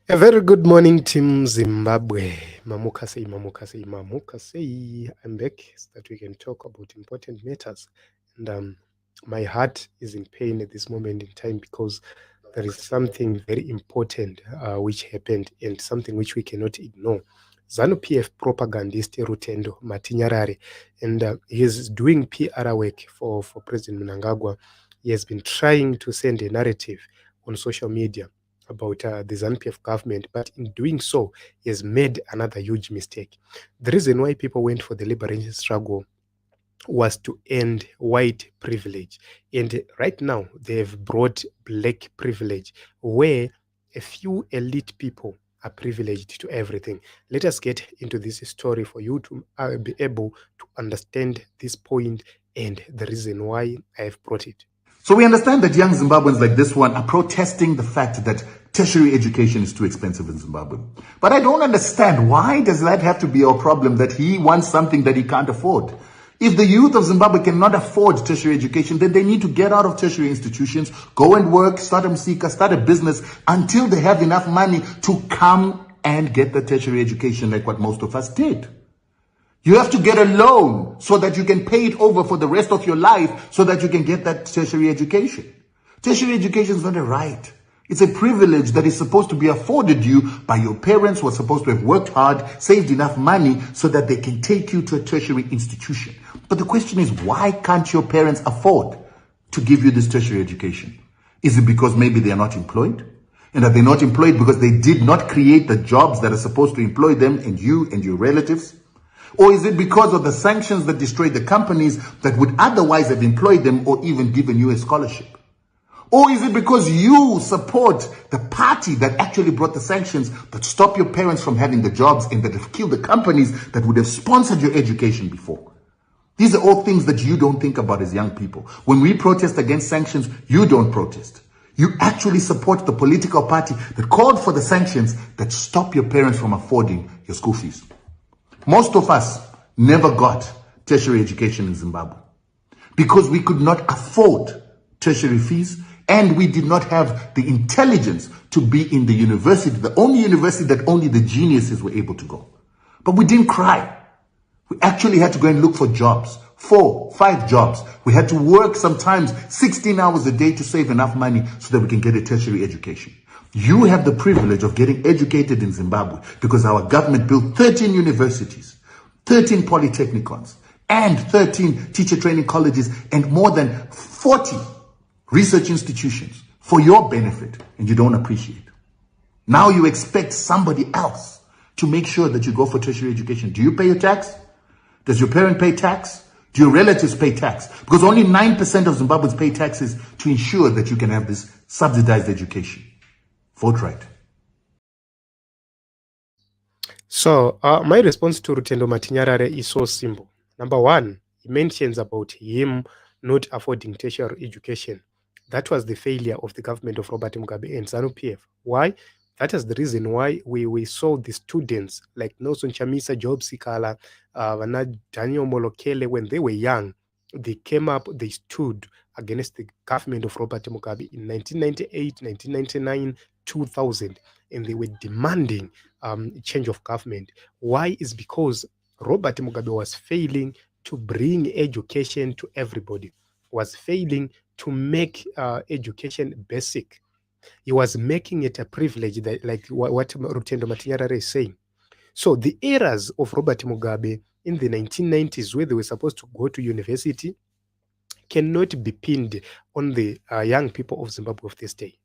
A very good morning, Team Zimbabwe. Mamuka say, Mamuka say, Mamuka say. I'm back so that we can talk about important matters. And my heart is in pain at this moment in time because there is something very important which happened and something which we cannot ignore. ZANU PF Propagandist Rutendo Matinyarare, and he is doing PR work for President Mnagagwa. He has been trying to send a narrative on social media about the ZANU PF government, but in doing so, he has made another huge mistake. The reason why people went for the liberation struggle was to end white privilege. And right now, they've brought black privilege, where a few elite people are privileged to everything. Let us get into this story for you to be able to understand this point and the reason why I have brought it. So we understand that young Zimbabweans like this one are protesting the fact that tertiary education is too expensive in Zimbabwe. But I don't understand, why does that have to be our problem, that he wants something that he can't afford? If the youth of Zimbabwe cannot afford tertiary education, then they need to get out of tertiary institutions, go and work, start a msika, start a business until they have enough money to come and get the tertiary education like what most of us did. You have to get a loan so that you can pay it over for the rest of your life so that you can get that tertiary education. Tertiary education is not a right. It's a privilege that is supposed to be afforded you by your parents who are supposed to have worked hard, saved enough money so that they can take you to a tertiary institution. But the question is, why can't your parents afford to give you this tertiary education? Is it because maybe they are not employed? And are they not employed because they did not create the jobs that are supposed to employ them and you and your relatives? Or is it because of the sanctions that destroyed the companies that would otherwise have employed them or even given you a scholarship? Or is it because you support the party that actually brought the sanctions that stopped your parents from having the jobs and that have killed the companies that would have sponsored your education before? These are all things that you don't think about as young people. When we protest against sanctions, you don't protest. You actually support the political party that called for the sanctions that stop your parents from affording your school fees. Most of us never got tertiary education in Zimbabwe because we could not afford tertiary fees and we did not have the intelligence to be in the university, the only university that only the geniuses were able to go. But we didn't cry. We actually had to go and look for jobs, 4, 5 jobs. We had to work sometimes 16 hours a day to save enough money so that we can get a tertiary education. You have the privilege of getting educated in Zimbabwe because our government built 13 universities, 13 polytechnicons, and 13 teacher training colleges, and more than 40 research institutions for your benefit, and you don't appreciate. Now you expect somebody else to make sure that you go for tertiary education. Do you pay your tax? Does your parent pay tax? Do your relatives pay tax? Because only 9% of Zimbabweans pay taxes to ensure that you can have this subsidized education. Vote right. So my response to Rutendo Matinyarare is so simple. Number one, he mentions about him not affording tertiary education. That was the failure of the government of Robert Mugabe and ZANU PF. Why? That is the reason why we saw the students like Nelson Chamisa, Job Sikala, Daniel Molokele, when they were young, they came up, they stood against the government of Robert Mugabe in 1998, 1999, 2000, and they were demanding change of government. Why? Is because Robert Mugabe was failing to bring education to everybody, was failing to make education basic. He was making it a privilege, that, like what Rutendo Matinyarare is saying. So the eras of Robert Mugabe in the 1990s, where they were supposed to go to university, cannot be pinned on the young people of Zimbabwe of this day.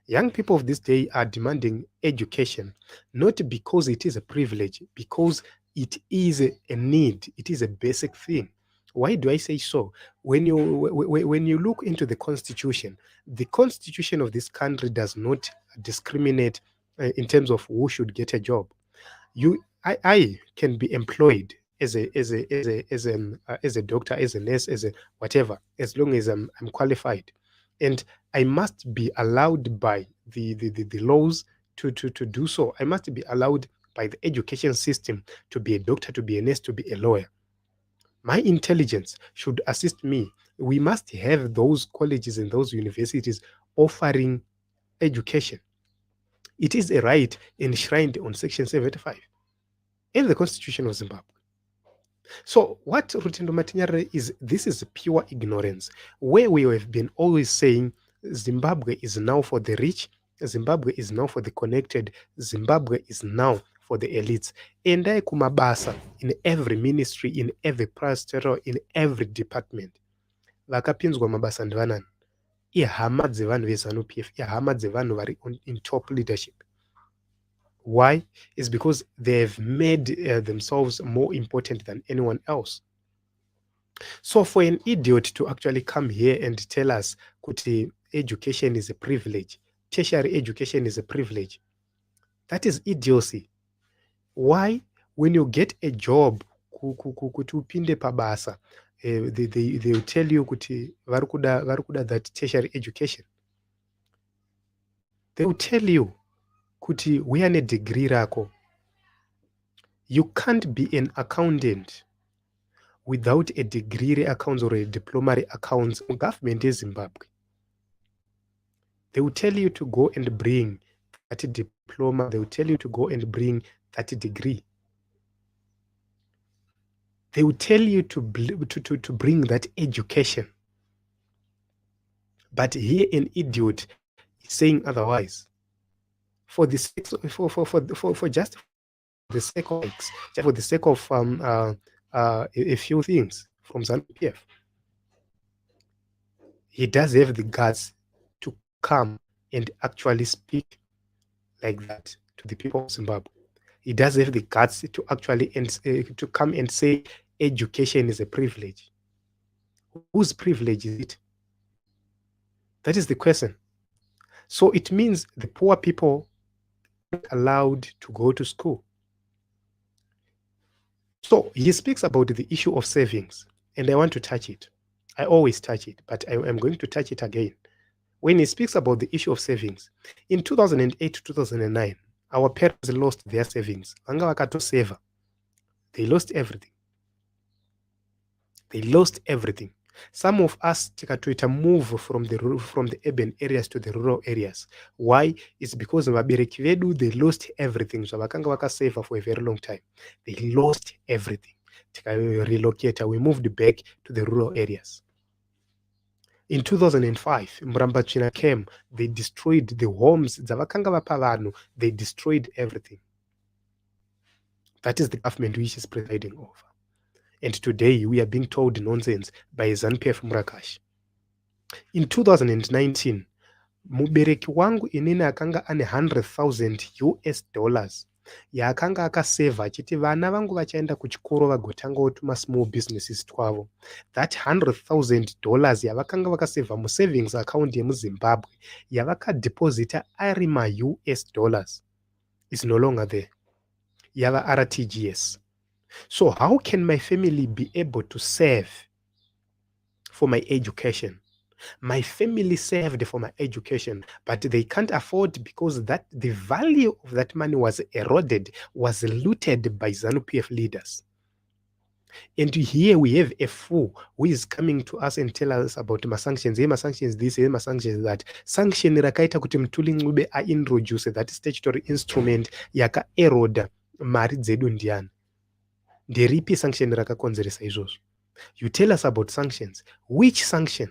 Young people of this day are demanding education, not because it is a privilege, because it is a need, it is a basic thing. Why do I say so? When you look into the constitution of this country does not discriminate in terms of who should get a job. I can be employed as a doctor, as a nurse, as a whatever, as long as I'm qualified, and I must be allowed by the laws to do so. I must be allowed by the education system to be a doctor, to be a nurse, to be a lawyer. My intelligence should assist me. We must have those colleges and those universities offering education. It is a right enshrined on Section 75 in the Constitution of Zimbabwe. So what Rutendo Matinyarare is, this is pure ignorance, where we have been always saying Zimbabwe is now for the rich, Zimbabwe is now for the connected, Zimbabwe is now for the elites. Endai kumabasa in every ministry, in every pastor, in every department. Vakapinzwa mabasa ndivanani? Ihama dzevanhu veZANU PF, ihama dzevanhu vari in top leadership. Why? It's because they've made themselves more important than anyone else. So for an idiot to actually come here and tell us that education is a privilege, tertiary education is a privilege, that is idiocy. Why? When you get a job, kuti upinde pabasa, they will tell you kuti varikuda that tertiary education. They will tell you kuti uyane degree rako. You can't be an accountant without a degree accounts or a diploma accounts government in Zimbabwe. They will tell you to go and bring that diploma. They will tell you to go and bring that degree. They will tell you to bring that education. But here an idiot is saying otherwise. For the sake of a few things from ZANU PF. He does have the guts to come and actually speak like that to the people of Zimbabwe. He does have the guts to actually to come and say education is a privilege. Whose privilege is it? That is the question. So it means the poor people aren't allowed to go to school. So he speaks about the issue of savings, and I want to touch it. I always touch it, but I'm going to touch it again. When he speaks about the issue of savings, in 2008 to 2009, our parents lost their savings. They lost everything. They lost everything. Some of us tikatoita move from the urban areas to the rural areas. Why? It's because vabereki vedu, they lost everything. So vakanga vakasave for a very long time. They lost everything. Tika relocate. We moved back to the rural areas. In 2005, Mrambachina came. They destroyed the homes. They destroyed everything. That is the government which is presiding over. And today we are being told nonsense by ZANU PF Murakash. In 2019, mubereki wangu inini akanga ane $100,000 yaakanga akaseva achiti vana vangu vachaenda kuchikoro vagotanga tuma small businesses twavo. That $100,000 yavakanga vakaseva musavings account yemuZimbabwe yavakadeposita ari ma-US is no longer there. Yava RTGS. So how can my family be able to save for my education? My family saved for my education, but they can't afford because that the value of that money was eroded, was looted by ZANU PF leaders. And here we have a fool who is coming to us and tell us about my sanctions, my sanctions this, my sanctions that. Sanction rakaita kuti Mtuli a introduce that statutory instrument yaka erode mari dzedu ndiani. Nderipi sanction rakakonzeresa izvozvo? You tell us about sanctions. Which sanction?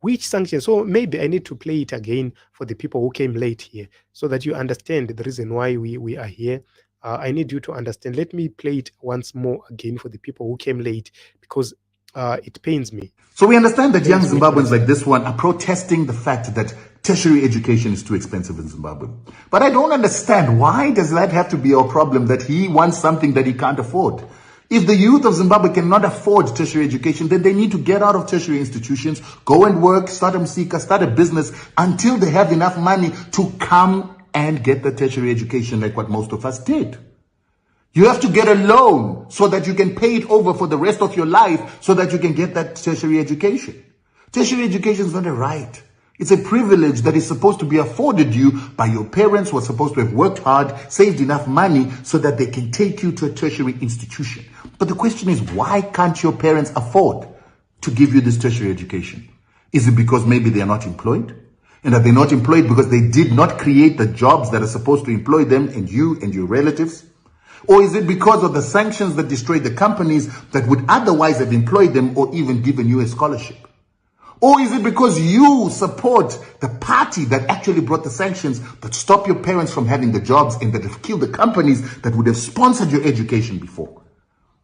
Which sanction? So maybe I need to play it again for the people who came late here so that you understand the reason why we are here. I need you to understand. Let me play it once more again for the people who came late because it pains me. So we understand that young Zimbabweans like this one are protesting the fact that tertiary education is too expensive in Zimbabwe. But I don't understand, why does that have to be our problem, that he wants something that he can't afford? If the youth of Zimbabwe cannot afford tertiary education, then they need to get out of tertiary institutions, go and work, start a msika, start a business until they have enough money to come and get the tertiary education like what most of us did. You have to get a loan so that you can pay it over for the rest of your life so that you can get that tertiary education. Tertiary education is not a right. It's a privilege that is supposed to be afforded you by your parents who are supposed to have worked hard, saved enough money so that they can take you to a tertiary institution. But the question is, why can't your parents afford to give you this tertiary education? Is it because maybe they are not employed? And are they not employed because they did not create the jobs that are supposed to employ them and you and your relatives? Or is it because of the sanctions that destroyed the companies that would otherwise have employed them or even given you a scholarship? Or is it because you support the party that actually brought the sanctions that stop your parents from having the jobs and that have killed the companies that would have sponsored your education before?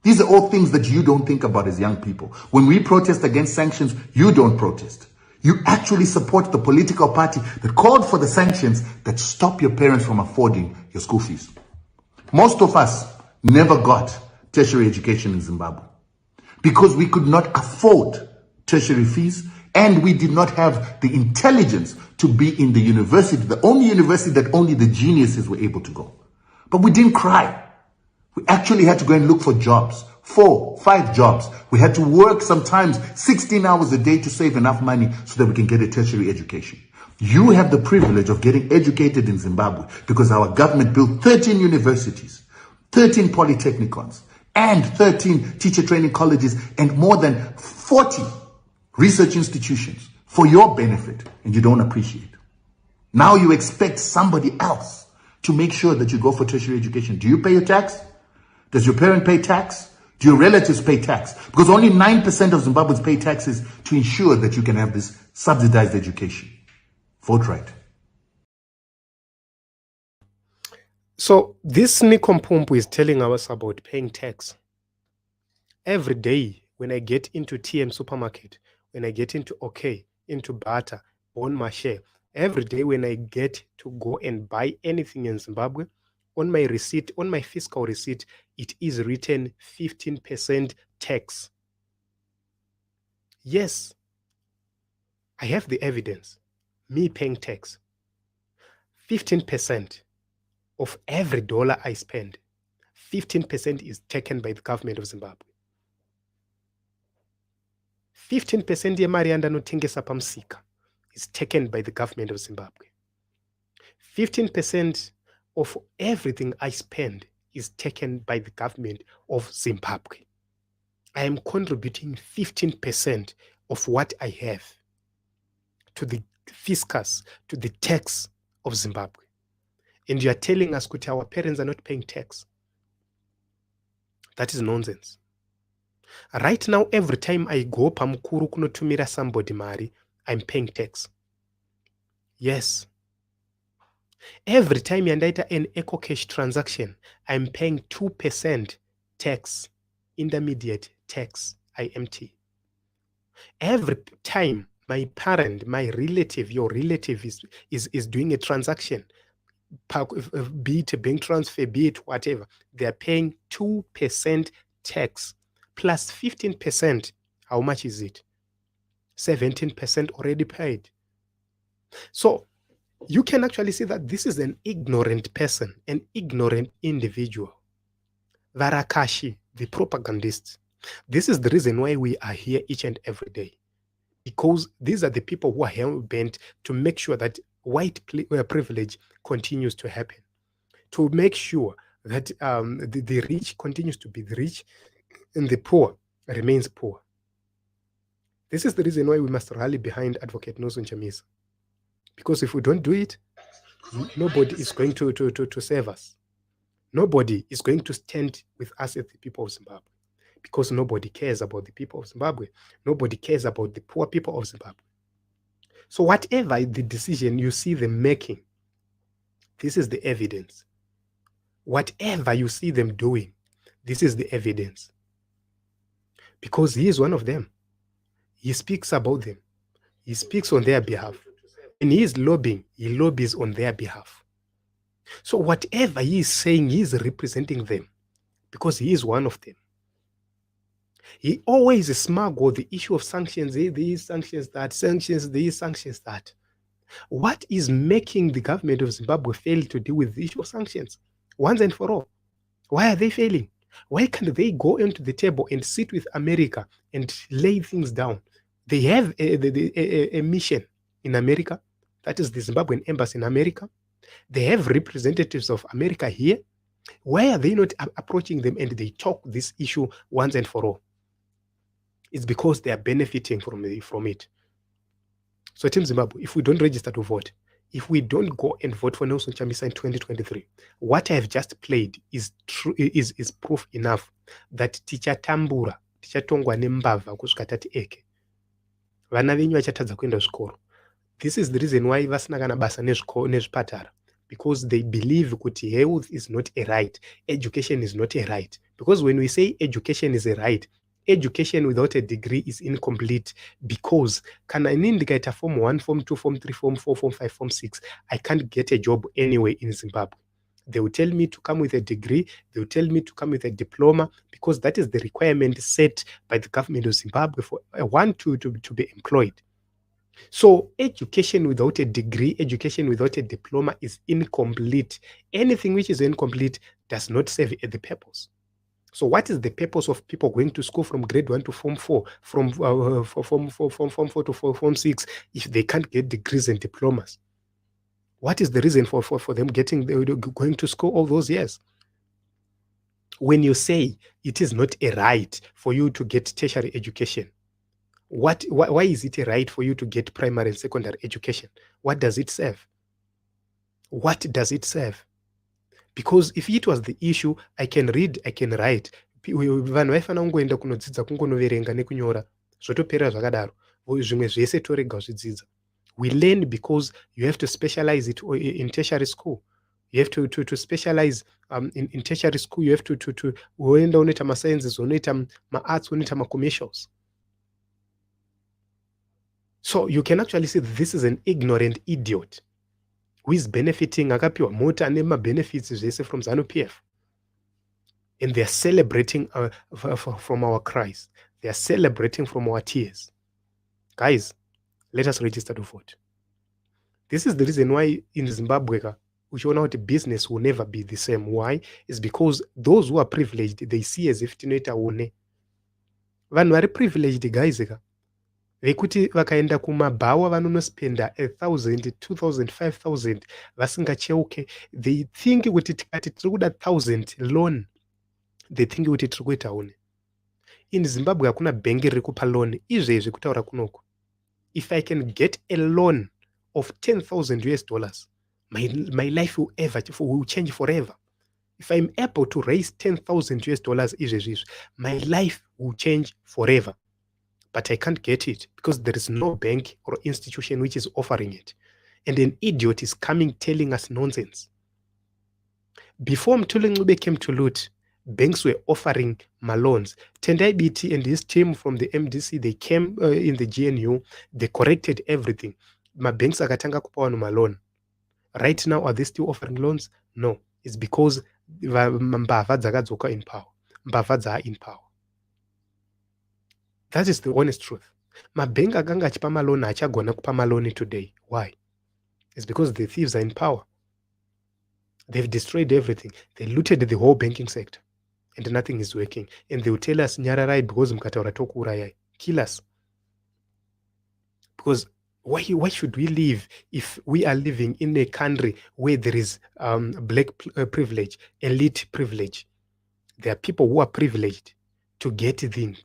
These are all things that you don't think about as young people. When we protest against sanctions, you don't protest. You actually support the political party that called for the sanctions that stop your parents from affording your school fees. Most of us never got tertiary education in Zimbabwe because we could not afford tertiary fees and we did not have the intelligence to be in the university, the only university that only the geniuses were able to go. But we didn't cry. We actually had to go and look for jobs, 4, 5 jobs. We had to work sometimes 16 hours a day to save enough money so that we can get a tertiary education. You have the privilege of getting educated in Zimbabwe because our government built 13 universities, 13 polytechnicons, and 13 teacher training colleges, and more than 40 research institutions for your benefit, and you don't appreciate. Now you expect somebody else to make sure that you go for tertiary education. Do you pay your tax? Does your parent pay tax? Do your relatives pay tax? Because only 9% of Zimbabweans pay taxes to ensure that you can have this subsidized education. Vote right. So this Nikompumpu is telling us about paying tax. Every day when I get into TM supermarket, when I get into OK, into Bata, Bon Marché, every day when I get to go and buy anything in Zimbabwe, on my receipt, on my fiscal receipt, it is written 15% tax. Yes, I have the evidence. Me paying tax. 15% of every dollar I spend, 15% is taken by the government of Zimbabwe. 15% yemari yandanotengesa pamusika is taken by the government of Zimbabwe. 15% of everything I spend is taken by the government of Zimbabwe. I am contributing 15% of what I have to the fiscus, to the tax of Zimbabwe. And you are telling us that our parents are not paying tax. That is nonsense. Right now, every time I go pamukuru kunotumira somebody mari, I'm paying tax. Yes. Every time yandaita an eco cash transaction, I'm paying 2% tax, intermediate tax, IMT. Every time my parent, my relative, your relative is doing a transaction, be it a bank transfer, be it whatever, they're paying 2% tax plus 15%. How much is it? 17% already paid. So you can actually see that this is an ignorant person, an ignorant individual. Varakashi, the propagandist. This is the reason why we are here each and every day. Because these are the people who are hell-bent to make sure that white privilege continues to happen. To make sure that the rich continues to be the rich and the poor remains poor. This is the reason why we must rally behind Advocate Nelson Chamisa. Because if we don't do it, nobody is going to save us. Nobody is going to stand with us as the people of Zimbabwe. Because nobody cares about the people of Zimbabwe. Nobody cares about the poor people of Zimbabwe. So whatever the decision you see them making, this is the evidence. Whatever you see them doing, this is the evidence. Because he is one of them. He speaks about them. He speaks on their behalf. And he is lobbying. He lobbies on their behalf. So whatever he is saying, he is representing them. Because he is one of them. He always smuggle the issue of sanctions, these sanctions, that, sanctions, these sanctions, that. What is making the government of Zimbabwe fail to deal with the issue of sanctions once and for all? Why are they failing? Why can't they go into the table and sit with America and lay things down? They have a mission in America. That is the Zimbabwean embassy in America. They have representatives of America here. Why are they not approaching them and they talk this issue once and for all? It's because they are benefiting from it. So Team Zimbabwe, if we don't register to vote, if we don't go and vote for Nelson Chamisa in 2023, what I have just played is true, is proof enough that tichatambura, tichatongwa nembavha kusvika tati eke. Vana venyu vachatadza kuenda zvikoro. This is the reason why vasina kana basa nezvipatara, because they believe kuti health is not a right, education is not a right. Because when we say education is a right, education without a degree is incomplete, because kana inini ndikaita form 1, form 2, form 3, form 4, form 5, form 6, I can't get a job anywhere in Zimbabwe. They will tell me to come with a degree, they will tell me to come with a diploma, because that is the requirement set by the government of Zimbabwe for one to be employed. So education without a degree, education without a diploma is incomplete. Anything which is incomplete does not serve the purpose. So what is the purpose of people going to school from grade 1 to form 4, from form 4 to form 6, if they can't get degrees and diplomas? What is the reason for them going to school all those years? When you say it is not a right for you to get tertiary education, why is it a right for you to get primary and secondary education? What does it serve? What does it serve? Because if it was the issue, I can read, I can write. Vanhu vaifana kungoenda kunodzidza kungonoverenga nekunyora zvotopera zvakadaro, zvimwe zvese torega zvidzidza. We learn because you have to specialize it in tertiary school. You have to specialize in tertiary school. You have to unoenda unoita masciences, unoita maarts, unoita macommercials. So you can actually see this is an ignorant idiot who is benefiting akapiwa mota nema benefits zvese from ZANU PF. And they are celebrating from our cries. They are celebrating from our tears. Guys, let us register to vote. This is the reason why in Zimbabwe, uchiona kuti business will never be the same. Why? It's because those who are privileged, they see as if tinoita une. Vanhu vari privileged, guys, vekuti vakaenda kumabhawa vanonospenda 1,000, 2,000, 5,000 vasingacheuke. They think kuti tikati tiri kuda 1,000 loan, they think kuti tiri kuita une. In Zimbabwe hakuna bengi riri kupa loan izvezvi kutaura kunoku. If I can get a loan of 10,000 US dollars, my life will change forever. If I'm able to raise 10,000 US dollars izvezvi, my life will change forever. But I can't get it because there is no bank or institution which is offering it. And an idiot is coming telling us nonsense. Before Mthuli Ncube came to loot, banks were offering loans. Tendai BT and his team from the MDC, they came in the GNU, they corrected everything. Banks akatanga kupa vanhu malone. Right now, are they still offering loans? No. It's because mbavha dzakadzoka in power. Mbavha dza in power. That is the honest truth. Mabengi akanga achipa malone achagona kupa malone today. Why? It's because the thieves are in power. They've destroyed everything. They looted the whole banking sector. And nothing is working. And they will tell us, Nyararai, because mkataura tokurayai. Kill us. Because why should we live if we are living in a country where there is black privilege, elite privilege? There are people who are privileged to get things.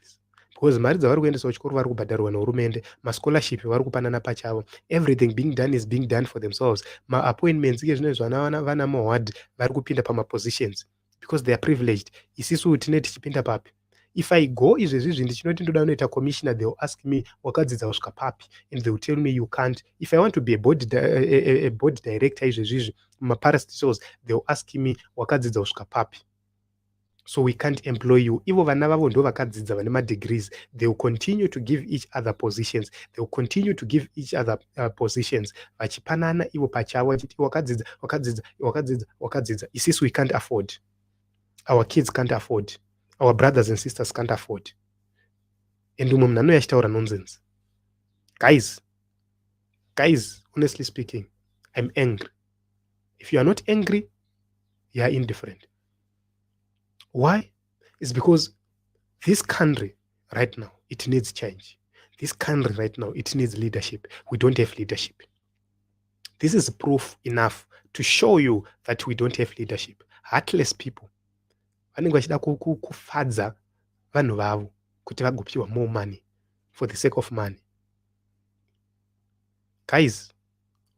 Because mari dzavari kuendesa kuchikoro vari kubhadharwa nehurumende, mascholarship vari kupanana pachavo, everything being done is being done for themselves. Ma-appointments ke zvinezvi vana maward vari kupinda pama-positions because they are privileged. Isisu tine tichipinda papi? If I go izvezvi ndichinoti ndoda kunoita commissioner, they will ask me wakadzidza kusvika papi, and they will tell me you can't. If I want to be a board director izvezvi maparastatals, they will ask me wakadzidza kusvika papi. So we can't employ you. Ivo vana vavo ndo vakadzidza vane madegrees. They will continue to give each other positions. They will continue to give each other positions. Vachipanana ivo pachavo vachiti wakadzidza. Isisu we can't afford. Our kids can't afford. Our brothers and sisters can't afford. And umwe munhu anouya achitaura nonsense. Guys, honestly speaking, I'm angry. If you are not angry, you are indifferent. Why? It's because this country right now, it needs change. This country right now, it needs leadership. We don't have leadership. This is proof enough to show you that we don't have leadership. Heartless people. Vanenge vachida kufadza vanhu vavo kuti vagopiwa more money for the sake of money. Guys,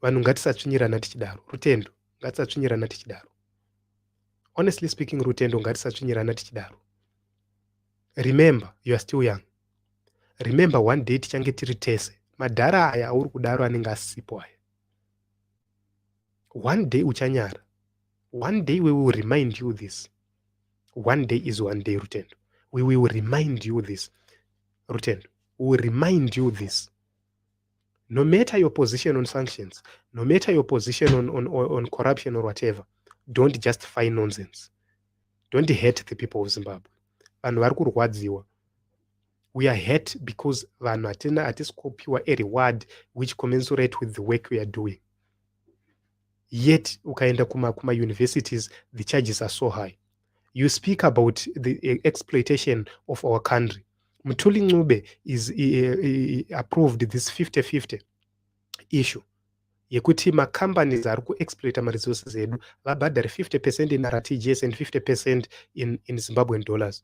vanhu ngatisatsvinyirana tichidaro. Rutendo, ngatisatsvinyirana tichidaro. Honestly speaking, Rutendo, ngatisatsvinyirana tichidaro. Remember, you are still young. Remember, one day tichange tiri tese. Madhara aya auri kudaro anenge asisipo aya. One day uchanyara. One day we will remind you this. One day is one day, Rutendo. We will remind you this. Rutendo, we will remind you this. No matter your position on sanctions, no matter your position on corruption or whatever, don't justify nonsense. Don't hate the people of Zimbabwe. Vanhu vari kurwadziwa. We are hurt because vanhu hatisi kupiwa a reward which commensurate with the work we are doing. Yet, ukaenda kuma universities, the charges are so high. You speak about the exploitation of our country. Mthuli Ncube is approved this 50-50 issue. Yekuti ma-companies ari ku-exploita ma-resources edu vabhadhare 50% in RTGS and 50% in Zimbabwean dollars.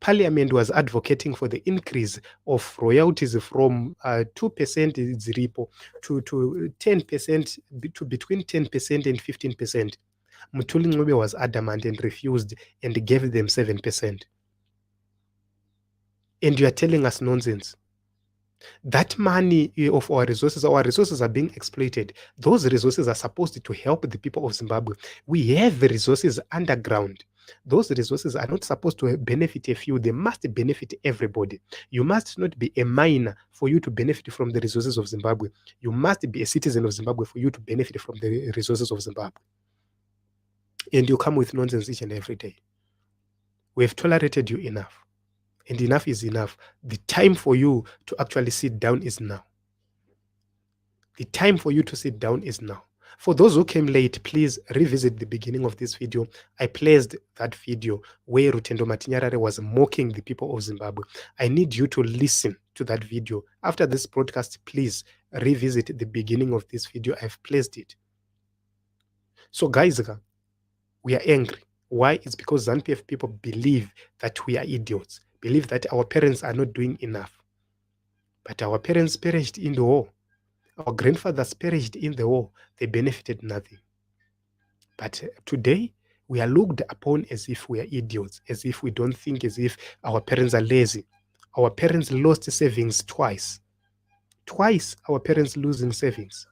Parliament was advocating for the increase of royalties from 2% ziripo to 10%, to between 10% and 15%. Mthuli Ncube was adamant and refused and gave them 7%. And you are telling us nonsense. That money of our resources are being exploited. Those resources are supposed to help the people of Zimbabwe. We have the resources underground. Those resources are not supposed to benefit a few. They must benefit everybody. You must not be a miner for you to benefit from the resources of Zimbabwe. You must be a citizen of Zimbabwe for you to benefit from the resources of Zimbabwe. And you come with nonsense each and every day. We have tolerated you enough. And enough is enough. The time for you to actually sit down is now. The time for you to sit down is now. For those who came late, please revisit the beginning of this video. I placed that video where Rutendo Matinyarare was mocking the people of Zimbabwe. I need you to listen to that video. After this broadcast, please revisit the beginning of this video. I've placed it. So guys, we are angry. Why? It's because ZANU PF people believe that we are idiots, believe that our parents are not doing enough. But our parents perished in the war. Our grandfathers perished in the war. They benefited nothing. But today, we are looked upon as if we are idiots, as if we don't think, as if our parents are lazy. Our parents lost savings twice. Twice our parents losing savings.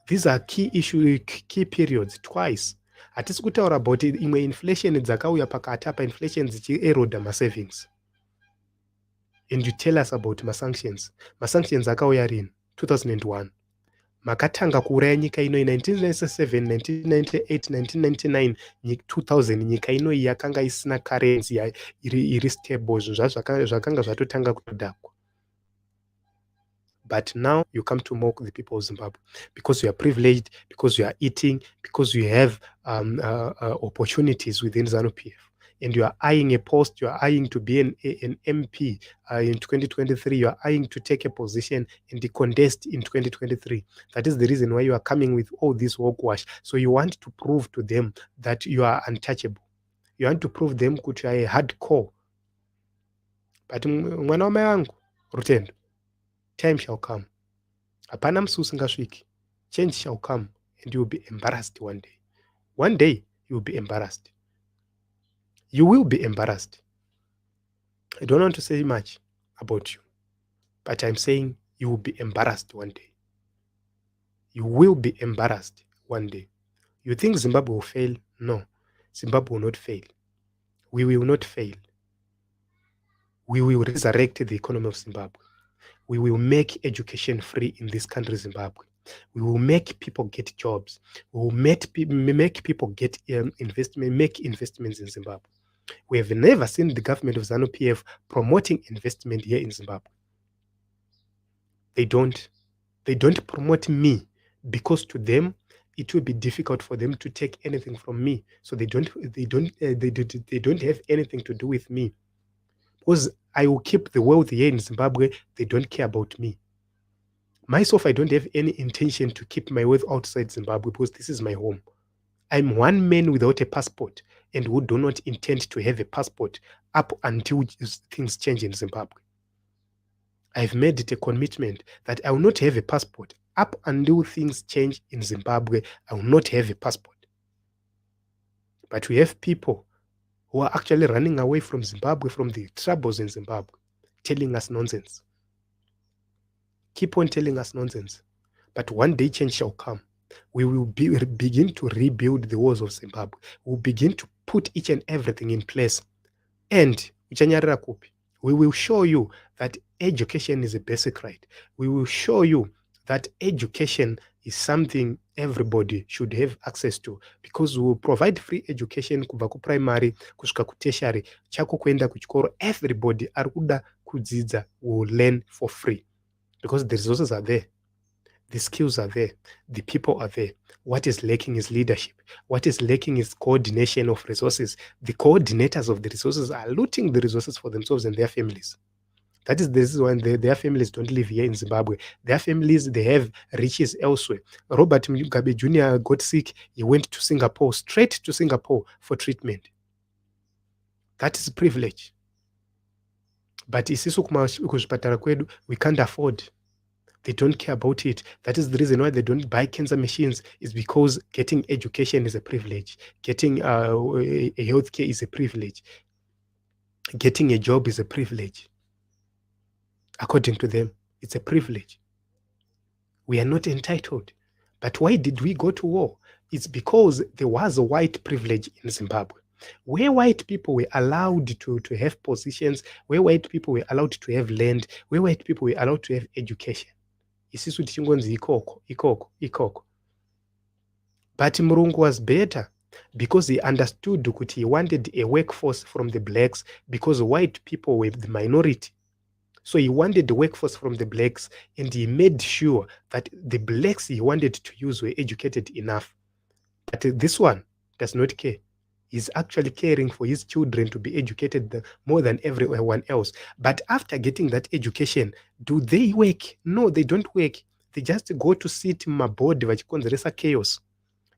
These are key periods, twice. Hatisi kutaura about imwe inflation dzakauya pakati apa, inflation dzichieroda ma-savings. And you tell us about ma-sanctions. Ma-sanctions akauya rini? 2001. Makatanga kuuraya nyika ino 1997, 1998, 1999, 2000 nyika ino yakanga isina currency iri stable, zvakanga zvatotanga kutodhakwa. But now you come to mock the people of Zimbabwe because you are privileged, because you are eating, because you have opportunities within ZANU PF. And you are eyeing a post, you are eyeing to be an MP in 2023, you are eyeing to take a position in the contest in 2023. That is the reason why you are coming with all this hogwash. So you want to prove to them that you are untouchable. You want to prove them that you are a hardcore. But mwana wamai wangu, Rutendo, time shall come. Hapana msusi ngasviki. Change shall come and you will be embarrassed one day. One day you will be embarrassed. You will be embarrassed. I don't want to say much about you, but I'm saying you will be embarrassed one day. You will be embarrassed one day. You think Zimbabwe will fail? No, Zimbabwe will not fail. We will not fail. We will resurrect the economy of Zimbabwe. We will make education free in this country, Zimbabwe. We will make people get jobs. We will make people get make investments in Zimbabwe. We have never seen the government of ZANU PF promoting investment here in Zimbabwe. They don't promote me because to them it will be difficult for them to take anything from me. So they don't have anything to do with me. Because I will keep the wealth here in Zimbabwe, they don't care about me. Myself, I don't have any intention to keep my wealth outside Zimbabwe because this is my home. I'm one man without a passport and who do not intend to have a passport up until things change in Zimbabwe. I've made it a commitment that I will not have a passport. Up until things change in Zimbabwe, I will not have a passport. But we have people who are actually running away from Zimbabwe, from the troubles in Zimbabwe, telling us nonsense. Keep on telling us nonsense. But one day change shall come. We will begin to rebuild the walls of Zimbabwe. We'll begin to put each and everything in place. And we will show you that education is a basic right. We will show you that education is something everybody should have access to, because we will provide free education kubva kuprimary kusvika kutertiary. Chako kuenda kuchikoro, everybody ari kuda kudzidza will learn for free, because the resources are there. The skills are there. The people are there. What is lacking is leadership. What is lacking is coordination of resources. The coordinators of the resources are looting the resources for themselves and their families. This is when their families don't live here in Zimbabwe. Their families, they have riches elsewhere. Robert Mugabe Jr. got sick. He went to Singapore, straight to Singapore for treatment. That is privilege. But isisu kuzvipatara kwedu, we can't afford. They don't care about it. That is the reason why they don't buy cancer machines, is because getting education is a privilege. Getting a healthcare is a privilege. Getting a job is a privilege. According to them, it's a privilege. We are not entitled. But why did we go to war? It's because there was a white privilege in Zimbabwe, where white people were allowed to have positions, where white people were allowed to have land, where white people were allowed to have education. Isisu tichingonzi ikoko. But Murungu was better, because he understood that he wanted a workforce from the blacks, because white people were the minority. So he wanted the workforce from the blacks, and he made sure that the blacks he wanted to use were educated enough. But this one does not care. He's actually caring for his children to be educated more than everyone else. But after getting that education, do they work? No, they don't work. They just go to sit in mabhodhi vachikonzeresa chaos.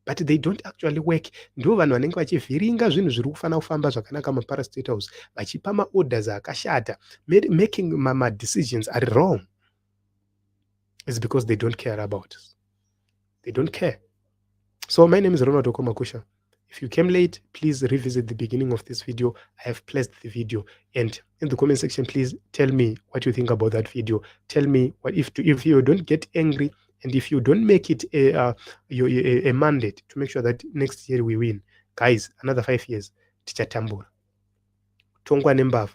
But they don't actually work. Ndo vanhu vanenge vachivhiringa zvinhu zviri kufanira kufamba zvakanaka maparastatals house, vachipa maorders akashata, making decisions are wrong. It's because they don't care about us. They don't care. So my name is Ronald Okomakusha. If you came late, please revisit the beginning of this video. I have placed the video, and in the comment section, please tell me what you think about that video. Tell me what if you don't get angry, and if you don't make it a mandate to make sure that next year we win. Guys, another 5 years, tichatambura. Tongwa nembava.